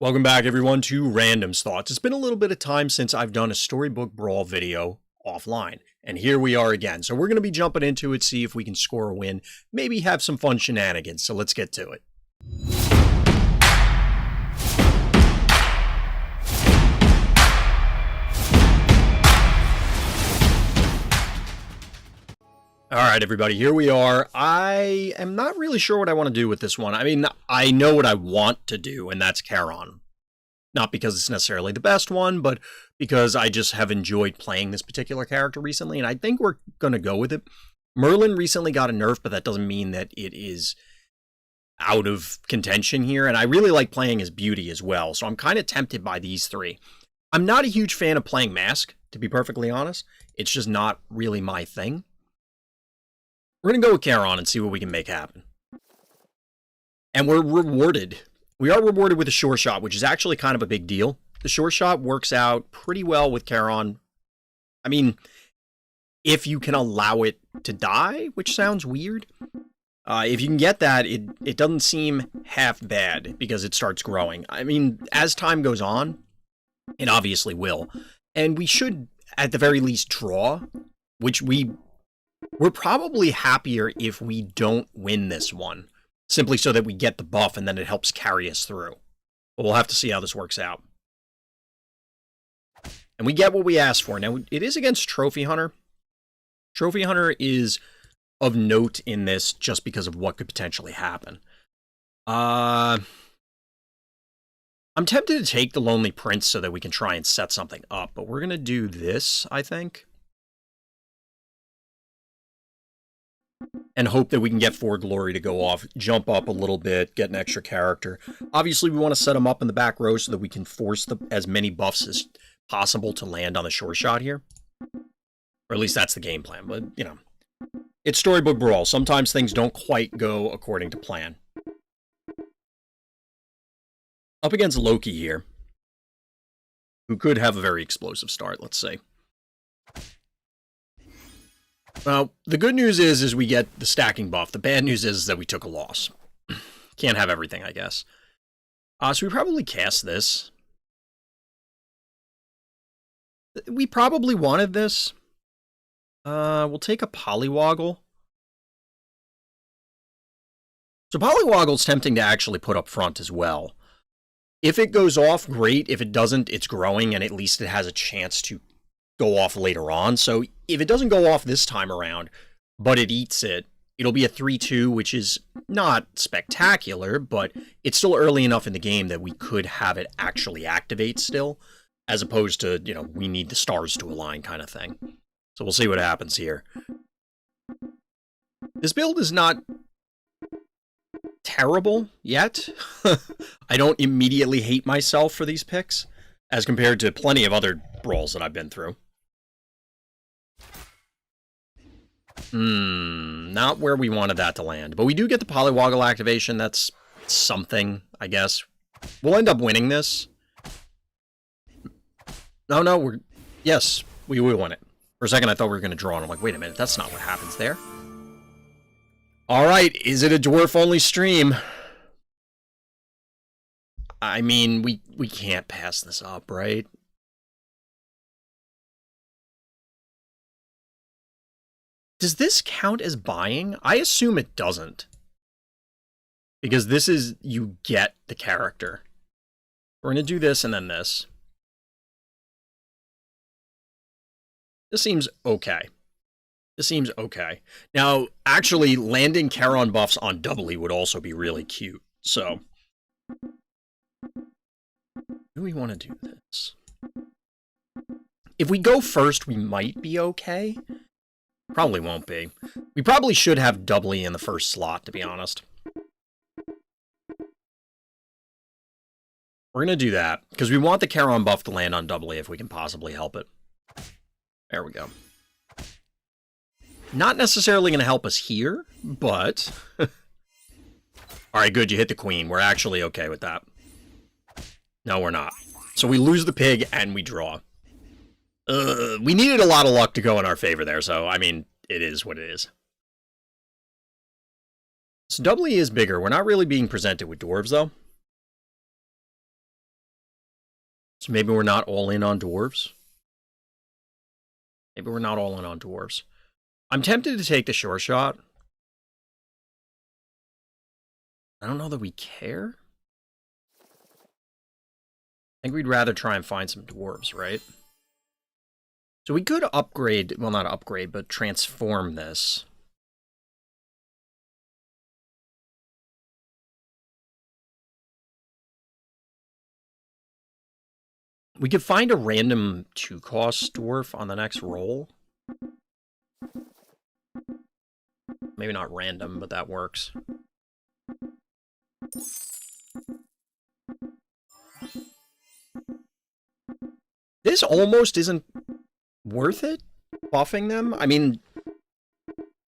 Welcome back, everyone, to Random's Thoughts. It's been a little bit of time since I've done a Storybook Brawl video offline, and here we are again. So we're going to be jumping into it, see if we can score a win, maybe have some fun shenanigans. So let's get to it. All right, everybody, here we are. I am not really sure what I want to do with this one. I mean, I know what I want to do, and that's Charon. Not because it's necessarily the best one, but because I just have enjoyed playing this particular character recently, and I think we're going to go with it. Merlin recently got a nerf, but that doesn't mean that it is out of contention here, and I really like playing as Beauty as well, so I'm kind of tempted by these three. I'm not a huge fan of playing Mask, to be perfectly honest. It's just not really my thing. We're going to go with Charon and see what we can make happen. And we're rewarded. We are rewarded with a sure shot, which is actually kind of a big deal. The sure shot works out pretty well with Charon. I mean, if you can allow it to die, which sounds weird. If you can get that, it doesn't seem half bad because it starts growing. I mean, as time goes on, it obviously will. And we should, at the very least, draw, which we're probably happier if we don't win this one, simply so that we get the buff and then it helps carry us through. But we'll have to see how this works out. And we get what we asked for. Now, it is against Trophy Hunter. Trophy Hunter is of note in this just because of what could potentially happen. I'm tempted to take the Lonely Prince so that we can try and set something up, but we're going to do this, I think. And hope that we can get For Glory to go off, jump up a little bit, get an extra character. Obviously, we want to set them up in the back row so that we can force as many buffs as possible to land on the sure shot here. Or at least that's the game plan. But, you know, it's Storybook Brawl. Sometimes things don't quite go according to plan. Up against Loki here, who could have a very explosive start, let's say. Well, the good news is we get the stacking buff. The bad news is that we took a loss. Can't have everything, I guess. So we probably cast this. We probably wanted this. We'll take a Polywoggle. So Polywoggle's tempting to actually put up front as well. If it goes off, great. If it doesn't, it's growing, and at least it has a chance to go off later on. So if it doesn't go off this time around, but it eats it, it'll be a 3-2, which is not spectacular, but it's still early enough in the game that we could have it actually activate still, as opposed to, you know, we need the stars to align kind of thing. So we'll see what happens here. This build is not terrible yet. I don't immediately hate myself for these picks, as compared to plenty of other brawls that I've been through. Not where we wanted that to land. But we do get the Polywoggle activation. That's something, I guess. We'll end up winning this. No, yes, we will win it. For a second, I thought we were going to draw, and I'm like, wait a minute, that's not what happens there. All right, is it a dwarf-only stream? I mean, we can't pass this up, right? Does this count as buying? I assume it doesn't. Because this is, you get the character. We're going to do this and then this. This seems okay. This seems okay. Now, actually, landing Charon buffs on doubly would also be really cute. So, do we want to do this? If we go first, we might be okay. Probably won't be. We probably should have doubly in the first slot, to be honest. We're going to do that, because we want the Charon buff to land on doubly if we can possibly help it. There we go. Not necessarily going to help us here, but... Alright, good, you hit the queen. We're actually okay with that. No, we're not. So we lose the pig, and we draw. We needed a lot of luck to go in our favor there, so, I mean, it is what it is. So doubly is bigger. We're not really being presented with dwarves, though. So maybe we're not all in on dwarves. Maybe we're not all in on dwarves. I'm tempted to take the sure shot. I don't know that we care. I think we'd rather try and find some dwarves, right? So we could upgrade, well, not upgrade, but transform this. We could find a random 2-cost dwarf on the next roll. Maybe not random, but that works. This almost isn't worth it, buffing them. I mean,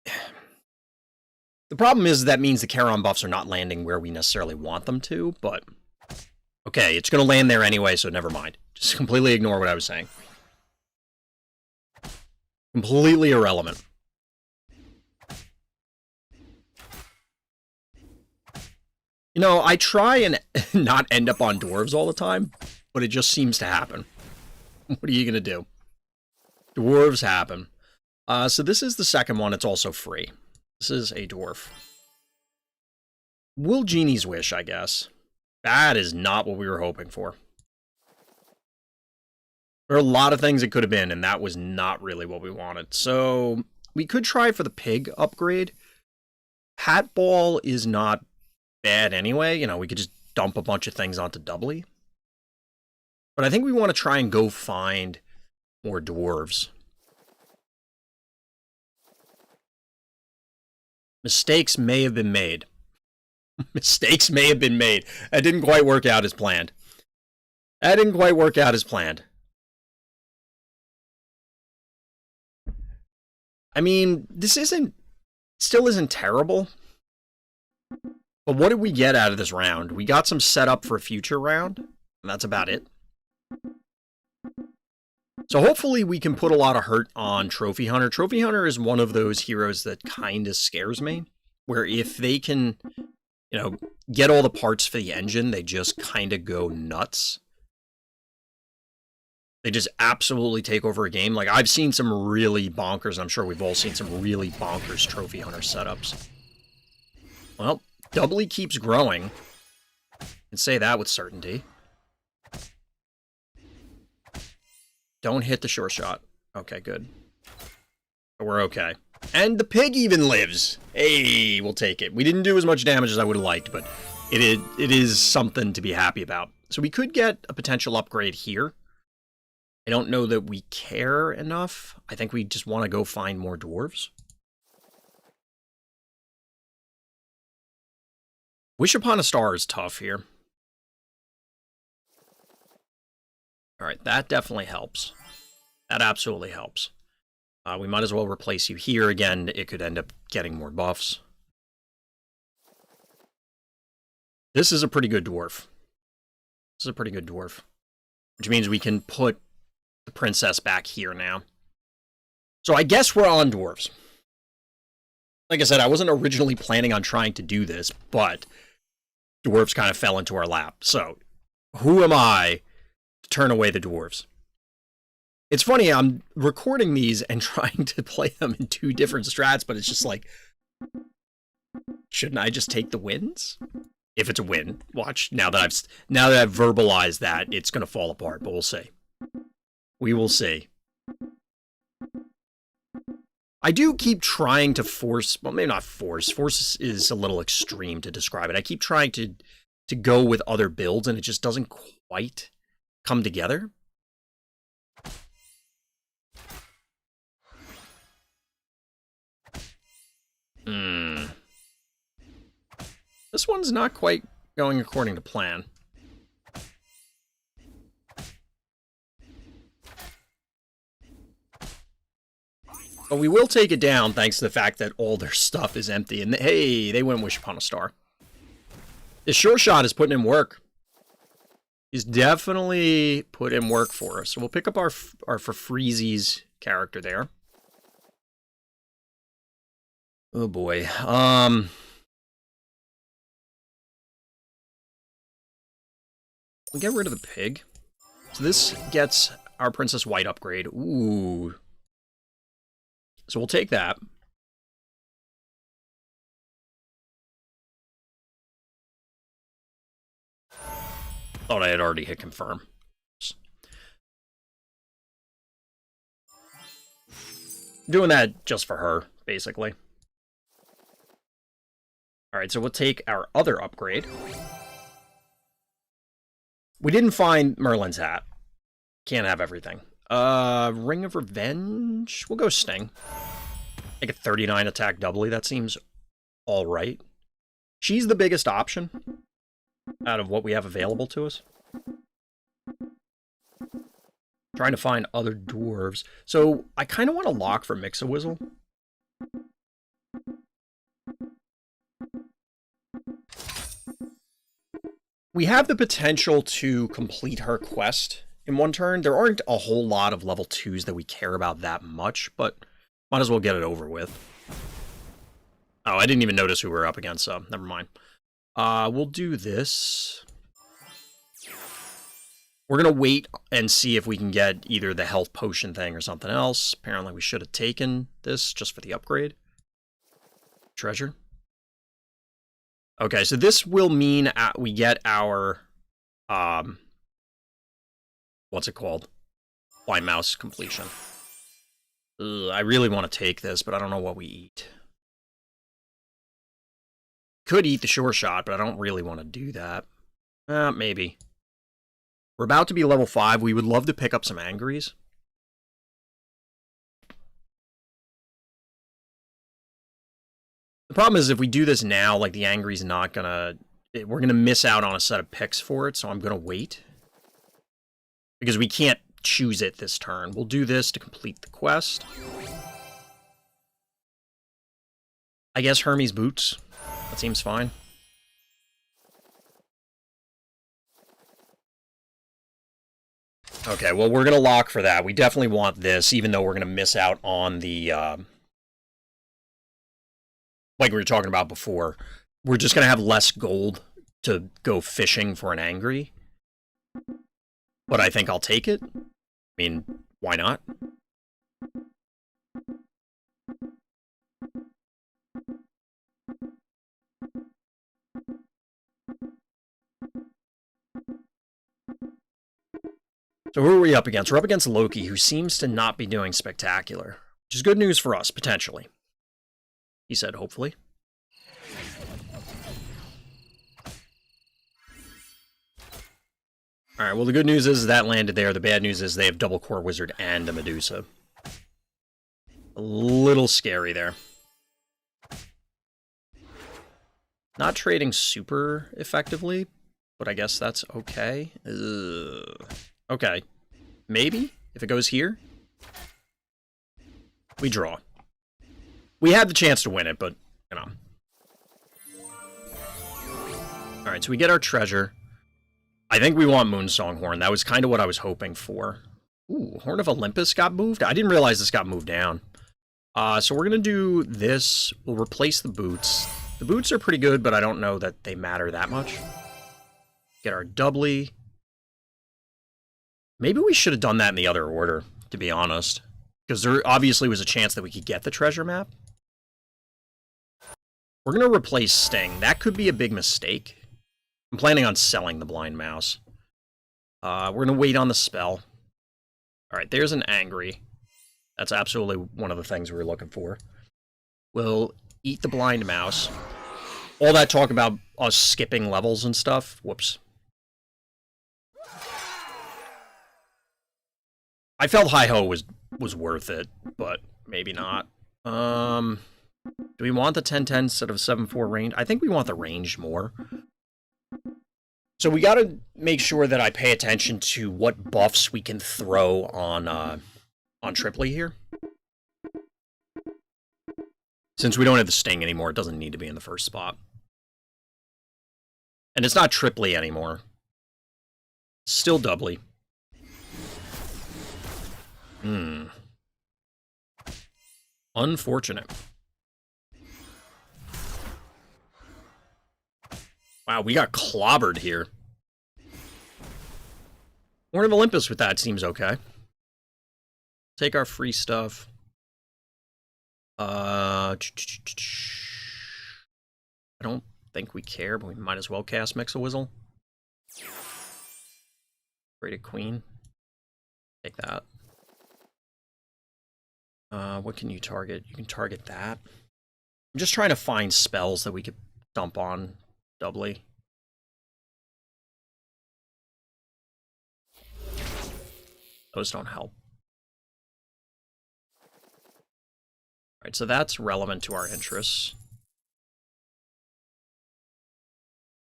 the problem is that means the Charon buffs are not landing where we necessarily want them to, but okay, it's going to land there anyway, so never mind. Just completely ignore what I was saying. Completely irrelevant. You know, I try and not end up on dwarves all the time, but it just seems to happen. What are you going to do? Dwarves happen. So this is the second one. It's also free. This is a dwarf. Will Genie's Wish, I guess. That is not what we were hoping for. There are a lot of things it could have been, and that was not really what we wanted. So we could try for the pig upgrade. Hat Ball is not bad anyway. You know, we could just dump a bunch of things onto doubly. But I think we want to try and go find more dwarves. Mistakes may have been made. Mistakes may have been made. That didn't quite work out as planned. That didn't quite work out as planned. I mean, this still isn't terrible. But what did we get out of this round? We got some setup for a future round, and that's about it. So hopefully we can put a lot of hurt on Trophy Hunter. Trophy Hunter is one of those heroes that kind of scares me, where if they can, you know, get all the parts for the engine, they just kind of go nuts. They just absolutely take over a game. Like, I've seen some really bonkers, and I'm sure we've all seen some really bonkers Trophy Hunter setups. Well, doubly keeps growing. I can say that with certainty. Don't hit the sure shot. Okay, good. We're okay. And the pig even lives. Hey, we'll take it. We didn't do as much damage as I would have liked, but it is something to be happy about. So we could get a potential upgrade here. I don't know that we care enough. I think we just want to go find more dwarves. Wish Upon a Star is tough here. Alright, that definitely helps. That absolutely helps. We might as well replace you here. Again, it could end up getting more buffs. This is a pretty good dwarf. This is a pretty good dwarf. Which means we can put the princess back here now. So I guess we're on dwarves. Like I said, I wasn't originally planning on trying to do this, but dwarves kind of fell into our lap. So, who am I to turn away the dwarves? It's funny, I'm recording these and trying to play them in 2 different strats, but it's just like, shouldn't I just take the wins? If it's a win. Watch, now that I've verbalized that, it's going to fall apart, but we'll see. We will see. I do keep trying to force, well, maybe not force. Force is a little extreme to describe it. I keep trying to go with other builds, and it just doesn't quite come together. This one's not quite going according to plan. But we will take it down thanks to the fact that all their stuff is empty. And hey, they went Wish Upon a Star. The sure shot is putting in work. He's definitely put in work for us. So we'll pick up our for Freezy's character there. Oh boy. We'll get rid of the pig. So this gets our Princess White upgrade. Ooh. So we'll take that. Thought I had already hit confirm. Doing that just for her, basically. Alright, so we'll take our other upgrade. We didn't find Merlin's hat. Can't have everything. Ring of Revenge? We'll go Sting. Make a 39 attack doubly. That seems alright. She's the biggest option out of what we have available to us. Trying to find other dwarves. So, I kind of want to lock for Mix-a-Whizzle. We have the potential to complete her quest in one turn. There aren't a whole lot of level 2s that we care about that much, but might as well get it over with. Oh, I didn't even notice who we were up against, so never mind. We'll do this. We're going to wait and see if we can get either the health potion thing or something else. Apparently we should have taken this just for the upgrade. Treasure. Okay, so this will mean we get our, what's it called? Blind Mouse completion. Ugh, I really want to take this, but I don't know what we eat. Could eat the Sure Shot, but I don't really want to do that. Maybe. We're about to be level 5. We would love to pick up some Angries. The problem is if we do this now, like, the Angry's not gonna... We're gonna miss out on a set of picks for it, so I'm gonna wait. Because we can't choose it this turn. We'll do this to complete the quest. I guess Hermes Boots. That seems fine. Okay, well, we're going to lock for that. We definitely want this, even though we're going to miss out on the, like we were talking about before. We're just going to have less gold to go fishing for an Angry. But I think I'll take it. I mean, why not? So who are we up against? We're up against Loki, who seems to not be doing spectacular. Which is good news for us, potentially. He said, hopefully. Alright, well the good news is that landed there. The bad news is they have double core wizard and a Medusa. A little scary there. Not trading super effectively, but I guess that's okay. Ugh. Okay. Maybe? If it goes here? We draw. We had the chance to win it, but, you know. Alright, so we get our treasure. I think we want Moonsong Horn. That was kind of what I was hoping for. Ooh, Horn of Olympus got moved? I didn't realize this got moved down. So we're going to do this. We'll replace the boots. The boots are pretty good, but I don't know that they matter that much. Get our doubly. Maybe we should have done that in the other order, to be honest. Because there obviously was a chance that we could get the treasure map. We're going to replace Sting. That could be a big mistake. I'm planning on selling the Blind Mouse. We're going to wait on the spell. Alright, there's an Angry. That's absolutely one of the things we were looking for. We'll eat the Blind Mouse. All that talk about us skipping levels and stuff. Whoops. I felt Hi-Ho was worth it, but maybe not. Do we want the 10-10 instead of 7-4 range? I think we want the range more. So we gotta make sure that I pay attention to what buffs we can throw on Triply here. Since we don't have the Sting anymore, it doesn't need to be in the first spot. And it's not Triply anymore. Still doubly. Unfortunate. Wow, we got clobbered here. Horn of Olympus with that seems okay. Take our free stuff. I don't think we care, but we might as well cast Mix-a-Wizzle. Rated Queen. Take that. What can you target? You can target that. I'm just trying to find spells that we could dump on doubly. Those don't help. Alright, so that's relevant to our interests.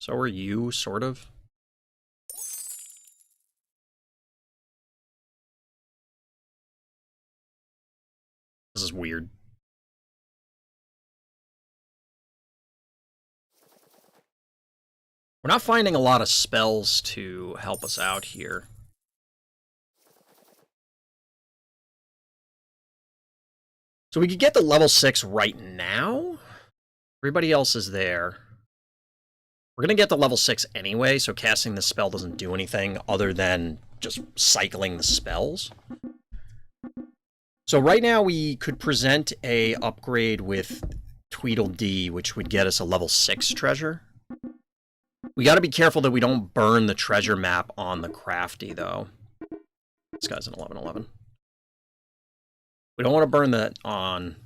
So are you, sort of. This is weird. We're not finding a lot of spells to help us out here. So we could get the level 6 right now. Everybody else is there. We're going to get the level 6 anyway, so casting the spell doesn't do anything other than just cycling the spells. So right now we could present a upgrade with Tweedledee, which would get us a level 6 treasure. We got to be careful that we don't burn the treasure map on the crafty, though. This guy's an 11-11. We don't want to burn that on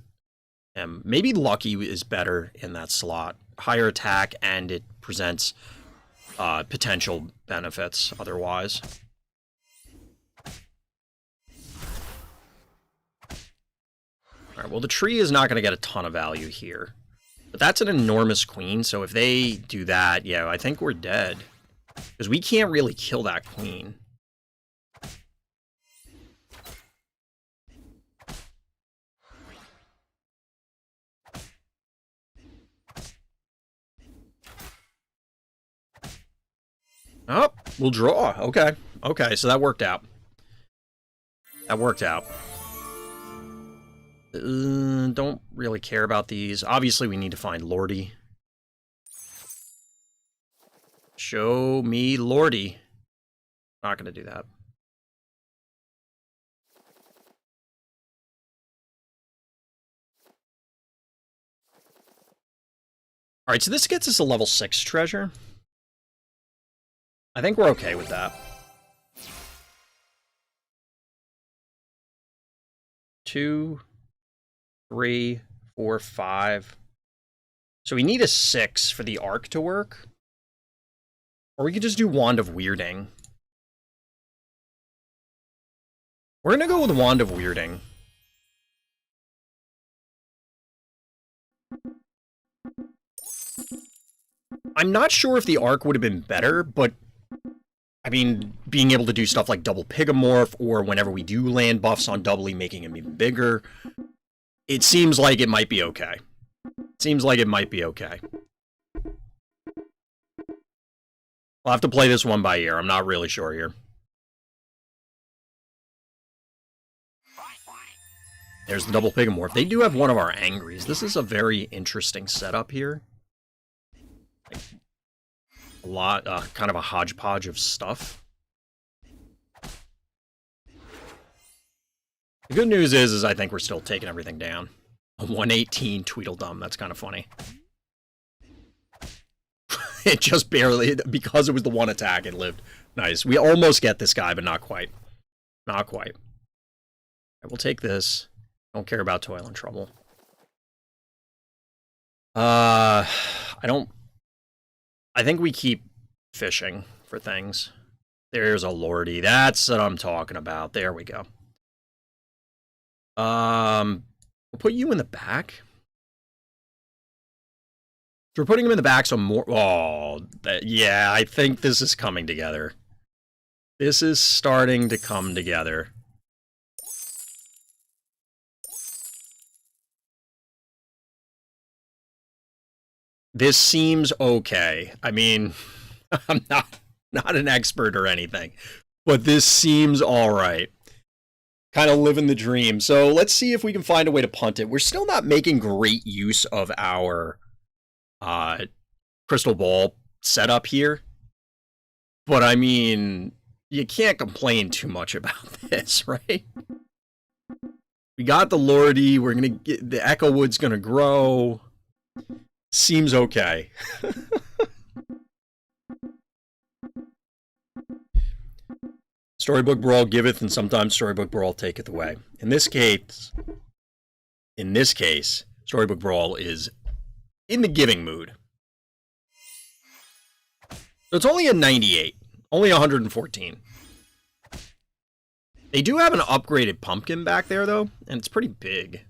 him. Maybe Lucky is better in that slot. Higher attack, and it presents potential benefits otherwise. Alright, well, the tree is not going to get a ton of value here. But that's an enormous queen, so if they do that, yeah, I think we're dead. Because we can't really kill that queen. Oh, we'll draw. Okay. Okay, so that worked out. That worked out. Don't really care about these. Obviously, we need to find Lordy. Show me Lordy. Not going to do that. Alright, so this gets us a level 6 treasure. I think we're okay with that. 2, 3, 4, 5. So we need a 6 for the arc to work. Or we could just do Wand of Weirding. We're gonna go with Wand of Weirding. I'm not sure if the arc would have been better, but I mean, being able to do stuff like double Pigamorph, or whenever we do land buffs on doubly, making him even bigger, it seems like it might be okay. Seems like it might be okay. I'll have to play this one by ear. I'm not really sure here. There's the double Pigamorph. They do have one of our Angries. This is a very interesting setup here. A lot, kind of a hodgepodge of stuff. The good news is I think we're still taking everything down. A 118 Tweedledum, that's kind of funny. It just barely, because it was the one attack, it lived. Nice. We almost get this guy, but not quite. Not quite. Right, we'll take this. Don't care about Toil and Trouble. I think we keep fishing for things. There's a Lordy. That's what I'm talking about. There we go. We'll put you in the back. So we're putting him in the back, so more... Oh, yeah, I think this is coming together. This is starting to come together. This seems okay. I mean, I'm not an expert or anything, but this seems all right. Kind of living the dream. So let's see if we can find a way to punt it. We're still not making great use of our crystal ball setup here, but I mean, you can't complain too much about this, right? We got the Lordy. We're gonna get the Echo Wood's gonna grow. Seems okay. Storybook Brawl giveth, and sometimes Storybook Brawl taketh away. In this case, Storybook Brawl is in the giving mood. So it's only a 98, only 114. They do have an upgraded pumpkin back there, though, and it's pretty big.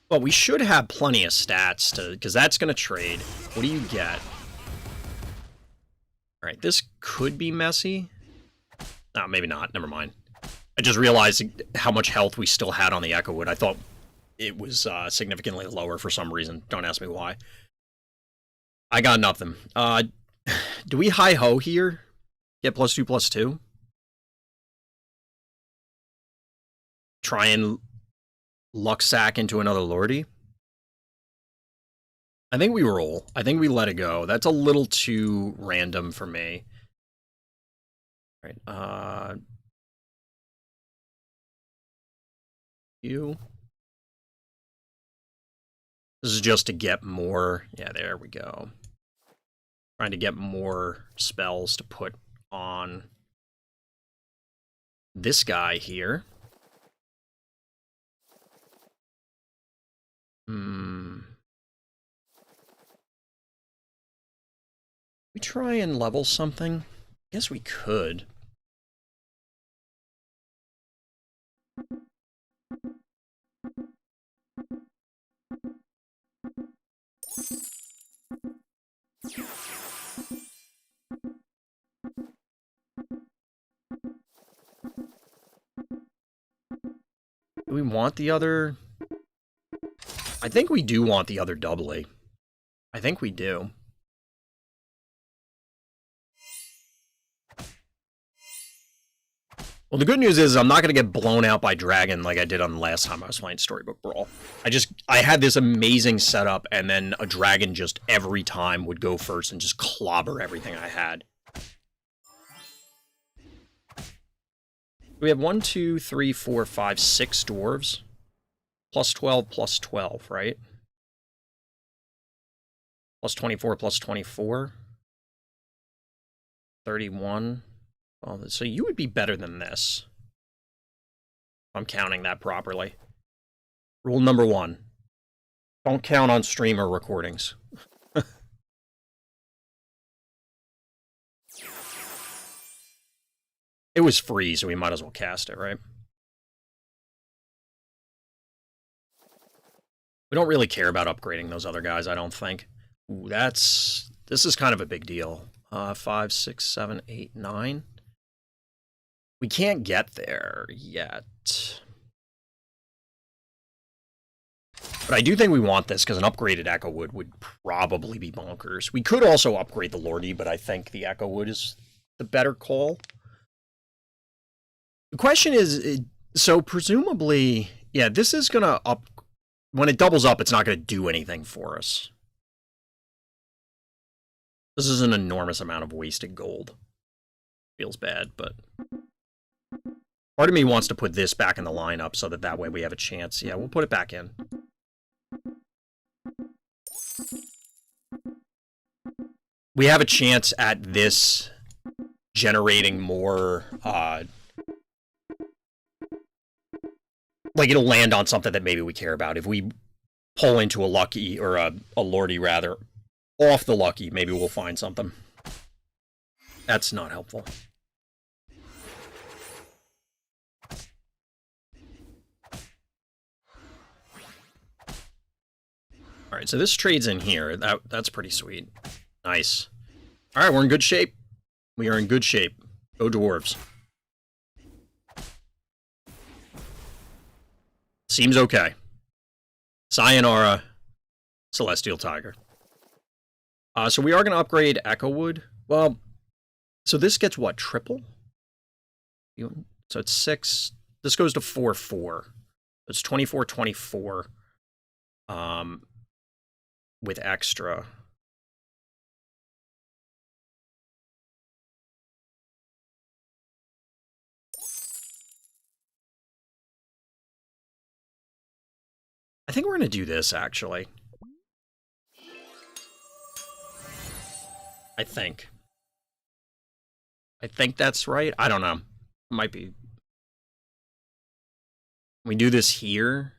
But we should have plenty of stats to, because that's going to trade. What do you get? All right, this could be messy. No, maybe not. Never mind. I just realized how much health we still had on the Echo Wood. I thought it was significantly lower for some reason. Don't ask me why. I got nothing. Do we hi-ho here? Get +2/+2? Try and luck sack into another Lordy? I think we roll. I think we let it go. That's a little too random for me. All right. You. This is just to get more. Yeah, there we go. Trying to get more spells to put on this guy here. We try and level something? I guess we could. Do we want the other? I think we do want the other doubly. I think we do. Well, the good news is I'm not going to get blown out by Dragon like I did on the last time I was playing Storybook Brawl. I had this amazing setup, and then a Dragon just every time would go first and just clobber everything I had. We have 1, 2, 3, 4, 5, 6 Dwarves. +12, +12, right? +24, +24. 31. Well, so you would be better than this. If I'm counting that properly. Rule number 1. Don't count on streamer recordings. It was free, so we might as well cast it, right? We don't really care about upgrading those other guys, I don't think. Ooh, this is kind of a big deal. 5, 6, 7, 8, 9. We can't get there yet. But I do think we want this, because an upgraded Echo Wood would probably be bonkers. We could also upgrade the Lordy, but I think the Echo Wood is the better call. The question is, so presumably, yeah, this is going to up... When it doubles up, it's not going to do anything for us. This is an enormous amount of wasted gold. Feels bad, but... Part of me wants to put this back in the lineup so that way we have a chance. Yeah, we'll put it back in. We have a chance at this generating more... like, it'll land on something that maybe we care about. If we pull into a Lucky, or a Lordy, rather, off the Lucky, maybe we'll find something. That's not helpful. Alright, so this trade's in here. That's pretty sweet. Nice. Alright, we're in good shape. We are in good shape. Go Dwarves. Seems okay. Sayonara, Celestial Tiger. So we are going to upgrade Echo Wood. Well, so this gets what? Triple? So it's 6. This goes to 4, 4. It's 24, 24. with extra. I think we're going to do this, actually. I think that's right. I don't know. Might be. We do this here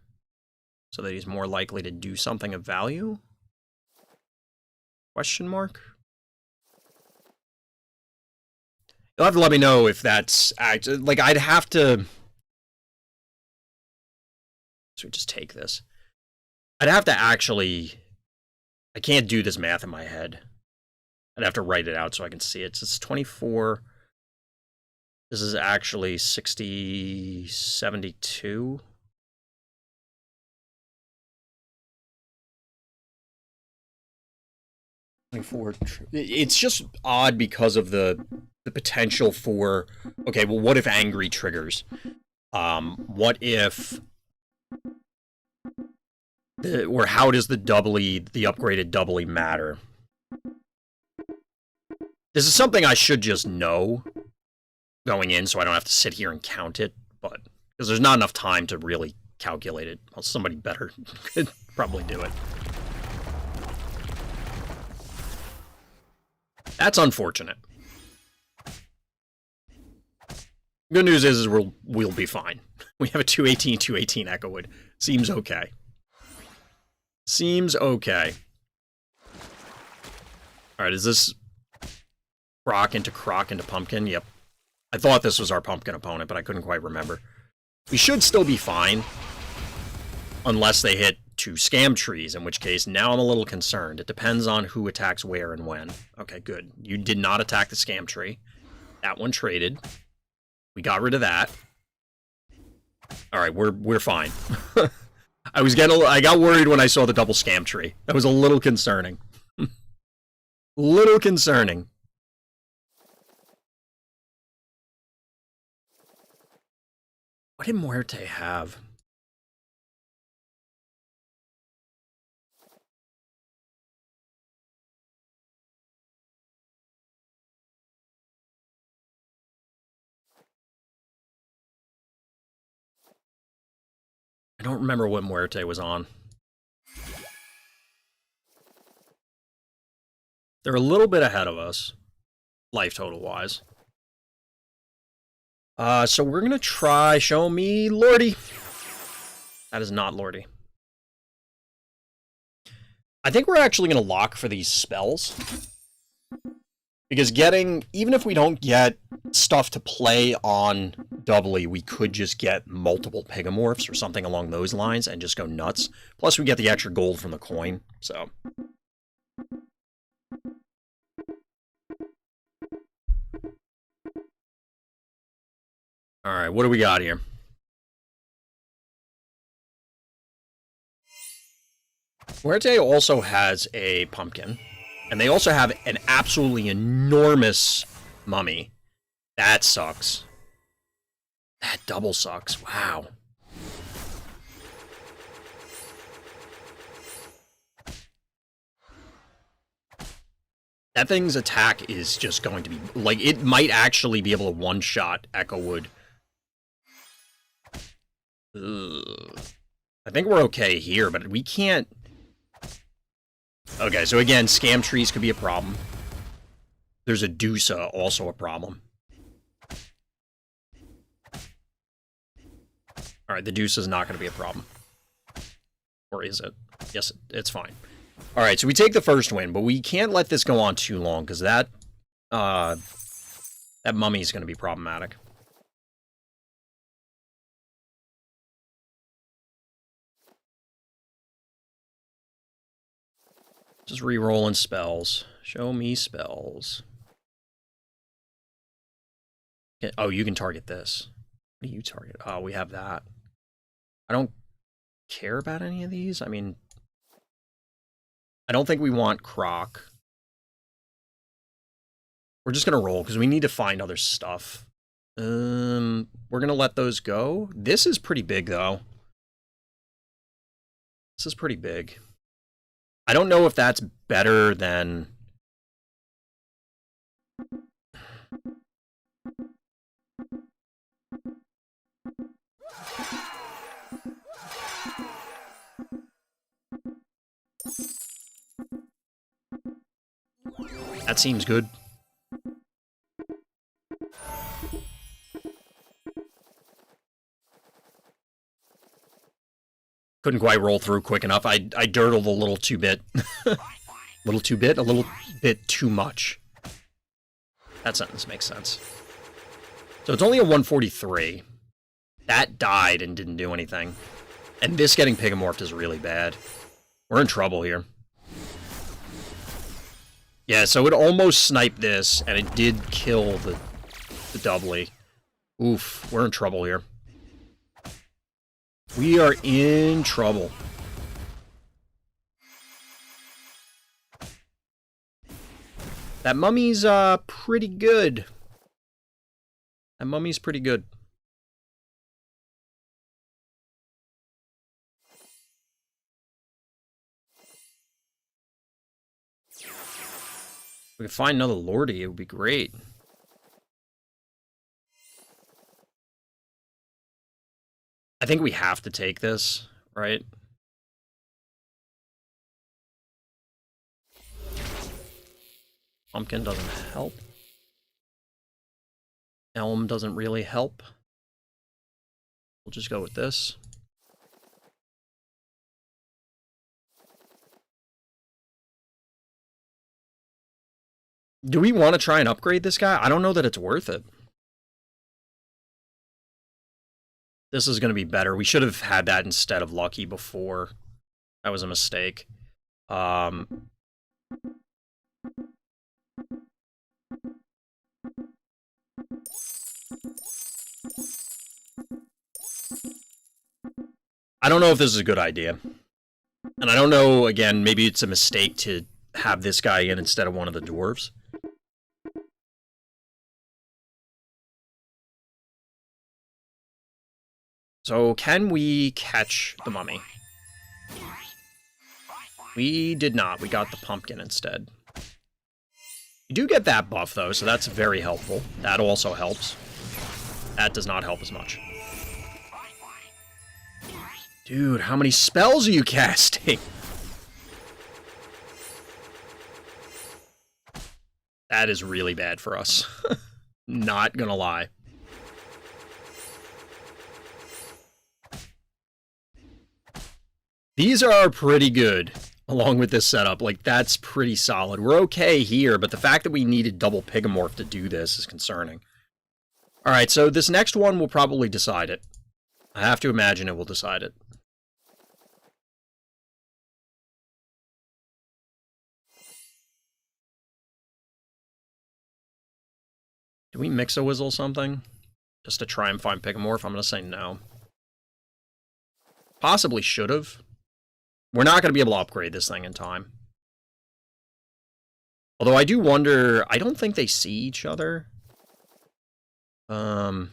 so that he's more likely to do something of value? Question mark? You'll have to let me know if that's like I'd have to. So we just take this. I'd have to actually. I can't do this math in my head. I'd have to write it out so I can see it. So it's 24. This is actually 60, 72. It's just odd because of the potential for, okay, well, what if angry triggers? What if, or how does the upgraded doubly matter? This is something I should just know going in so I don't have to sit here and count it, but because there's not enough time to really calculate it. Well, somebody better could probably do it. That's unfortunate. Good news is we'll be fine. We have a 218, 218 Echowood. Seems okay. Seems okay. Alright, is this croc into pumpkin? Yep. I thought this was our pumpkin opponent, but I couldn't quite remember. We should still be fine. Unless they hit 2 scam trees, in which case now I'm a little concerned. It depends on who attacks where and when. Okay, good. You did not attack the scam tree. That one traded. We got rid of that. Alright, we're fine. I got worried when I saw the double scam tree. That was a little concerning. Little concerning. What did Muerte have? I don't remember what Muerte was on. They're a little bit ahead of us, life total-wise. So we're gonna try show me Lordy. That is not Lordy. I think we're actually gonna lock for these spells. Because even if we don't get stuff to play on doubly, we could just get multiple Pigamorphs or something along those lines and just go nuts. Plus we get the extra gold from the coin, so. Alright, what do we got here? Muerte also has a pumpkin. And they also have an absolutely enormous mummy. That sucks. That double sucks. Wow. That thing's attack is just going to be... Like, it might actually be able to one-shot Echowood. Ugh. I think we're okay here, but we can't... Okay, so again, scam trees could be a problem. There's a Dusa, also a problem. Alright, the Dusa's not going to be a problem. Or is it? Yes, it's fine. Alright, so we take the first win, but we can't let this go on too long, because that mummy is going to be problematic. Just re-rolling spells. Show me spells. Oh, you can target this. What do you target? Oh, we have that. I don't care about any of these. I mean, I don't think we want Croc. We're just going to roll because we need to find other stuff. We're going to let those go. This is pretty big, though. This is pretty big. I don't know if that's better than... That seems good. Couldn't quite roll through quick enough. I dirtled a little too bit. A little too bit? A little bit too much. That sentence makes sense. So it's only a 143. That died and didn't do anything. And this getting Pigamorphed is really bad. We're in trouble here. Yeah, so it almost sniped this, and it did kill the doubly. Oof, we're in trouble here. We are in trouble. That mummy's pretty good. That mummy's pretty good. If we could find another Lordy, it would be great. I think we have to take this, right? Pumpkin doesn't help. Elm doesn't really help. We'll just go with this. Do we want to try and upgrade this guy? I don't know that it's worth it. This is going to be better. We should have had that instead of Lucky before. That was a mistake. I don't know if this is a good idea. And I don't know, again, maybe it's a mistake to have this guy in instead of one of the Dwarves. So, can we catch the mummy? We did not. We got the pumpkin instead. You do get that buff, though, so that's very helpful. That also helps. That does not help as much. Dude, how many spells are you casting? That is really bad for us. Not gonna lie. These are pretty good, along with this setup. Like, that's pretty solid. We're okay here, but the fact that we needed double Pigamorph to do this is concerning. Alright, so this next one will probably decide it. I have to imagine it will decide it. Do we Mix-a-Wizzle something? Just to try and find Pigamorph? I'm going to say no. Possibly should have. We're not going to be able to upgrade this thing in time. Although I do wonder... I don't think they see each other. They're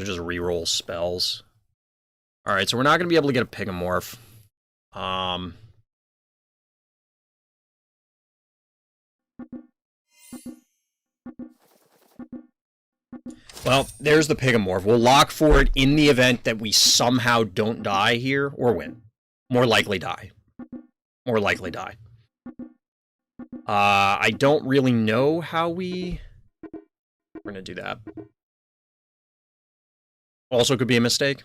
just reroll spells. Alright, so we're not going to be able to get a Pigamorph. Well, there's the Pigamorph. We'll lock for it in the event that we somehow don't die here, or win. More likely die. More likely die. I don't really know how we... We're gonna do that. Also could be a mistake.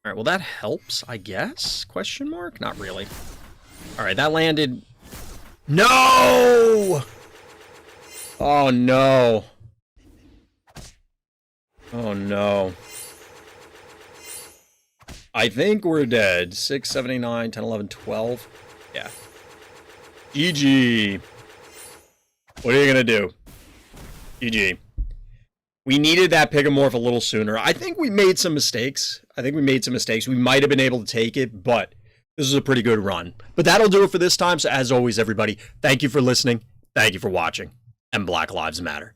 Alright, well that helps, I guess? Question mark? Not really. Alright, that landed... No! Oh no. Oh no. I think we're dead. 6, 7, 8, 9, 10, 11, 12. Yeah. GG. What are you gonna do? GG. We needed that Pigamorph a little sooner. I think we made some mistakes. We might have been able to take it, but This is a pretty good run. But that'll do it for this time. So as always, everybody, thank you for listening. Thank you for watching. And Black Lives Matter.